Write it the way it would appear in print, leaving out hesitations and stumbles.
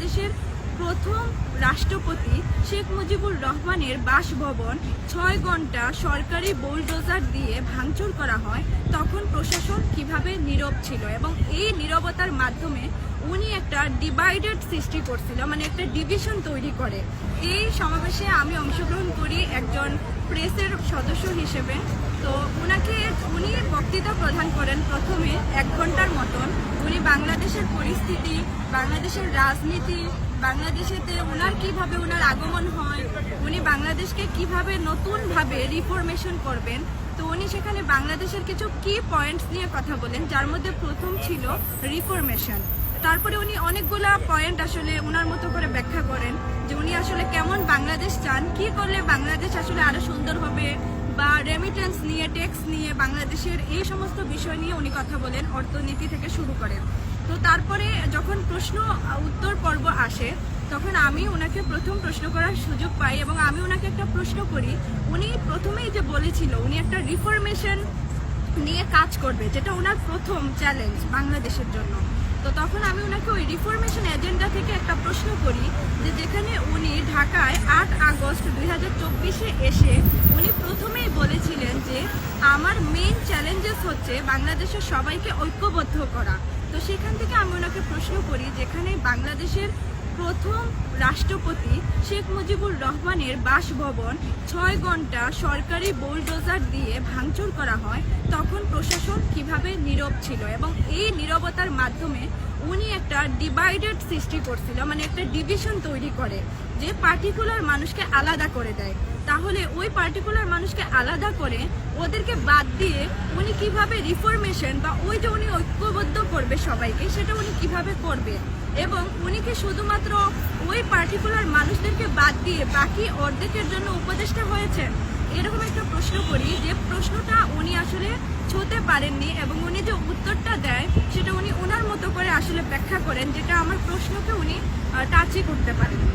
বাংলাদেশের প্রথম রাষ্ট্রপতি শেখ মুজিবুর রহমানের বাসভবন ৬ ঘন্টা সরকারি বুলডোজার দিয়ে ভাঙচুর করা হয়, তখন প্রশাসন কিভাবে নীরব ছিল এবং এই নীরবতার মাধ্যমে উনি একটা ডিভাইডেড সৃষ্টি করছিল, মানে একটা ডিভিশন তৈরি করে। এই সমাবেশে আমি অংশগ্রহণ করি একজন প্রেসের সদস্য হিসেবে। তো উনি বক্তৃতা প্রদান করেন প্রথমে ১ ঘন্টার মতন। উনি বাংলাদেশের পরিস্থিতি, বাংলাদেশের রাজনীতি, বাংলাদেশেতে ওনার কিভাবে ওনার আগমন হয়, উনি বাংলাদেশকে কিভাবে নতুনভাবে রিফরমেশন করবেন, তো উনি সেখানে বাংলাদেশের কিছু কি পয়েন্টস নিয়ে কথা বলেন, যার মধ্যে প্রথম ছিল রিফরমেশন। তারপরে উনি অনেকগুলা পয়েন্ট আসলে ওনার মতো করে ব্যাখ্যা করেন যে উনি আসলে কেমন বাংলাদেশ চান, কি করলে বাংলাদেশ আসলে আরো সুন্দর হবে, বা রেমিটেন্স নিয়ে, ট্যাক্স নিয়ে, বাংলাদেশের এই সমস্ত বিষয় নিয়ে উনি কথা বলেন, অর্থনীতি থেকে শুরু করেন। তো তারপরে যখন প্রশ্ন উত্তর পর্ব আসে, তখন আমি ওনাকে প্রথম প্রশ্ন করার সুযোগ পাই এবং আমি ওনাকে একটা প্রশ্ন করি। উনি প্রথমেই যে বলেছিল উনি একটা রিফরমেশন নিয়ে কাজ করবে, যেটা ওনার প্রথম চ্যালেঞ্জ বাংলাদেশের জন্য। তো তখন আমি ওনাকে ওই রিফরমেশন এজেন্ডা থেকে একটা প্রশ্ন করি, যে যেখানে উনি ঢাকায় ৮ আগস্ট ২০২৪-এ এসে উনি প্রথমেই বলেছিলেন যে আমার মেইন চ্যালেঞ্জেস হচ্ছে বাংলাদেশের সবাইকে ঐক্যবদ্ধ করা। তো সেখান থেকে আমি ওনাকে প্রশ্ন করি, যেখানে বাংলাদেশের প্রথম রাষ্ট্রপতি শেখ মুজিবুর রহমানের বাসভবন ৬ ঘন্টা সরকারি বুলডোজার দিয়ে ভাঙচুর করা হয়, তখন প্রশাসন কিভাবে নীরব ছিল এবং এই নীরবতার মাধ্যমে উনি একটা ডিভাইডেড সৃষ্টি করছিল, মানে একটা ডিভিশন তৈরি করে, যে পার্টিকুলার মানুষকে আলাদা করে দেয়। তাহলে ওই পার্টিকুলার মানুষকে আলাদা করে ওদেরকে বাদ দিয়ে উনি কিভাবে রিফরমেশন বা ওই যে উনি ঐক্যবদ্ধ করবে সবাইকে, সেটা উনি কিভাবে করবে, এবং উনি কি শুধুমাত্র ওই পার্টিকুলার মানুষদেরকে বাদ দিয়ে বাকি অর্ধেকের জন্য উপদেষ্টা হয়েছেন, এরকম একটা প্রশ্ন করি, যে প্রশ্নটা উনি আসলে ছুঁতে পারেননি এবং উনি যে উত্তরটা দেয় সেটা উনি ওনার মতো করে আসলে ব্যাখ্যা করেন, যেটা আমার প্রশ্নকে উনি টাচই করতে পারেননি।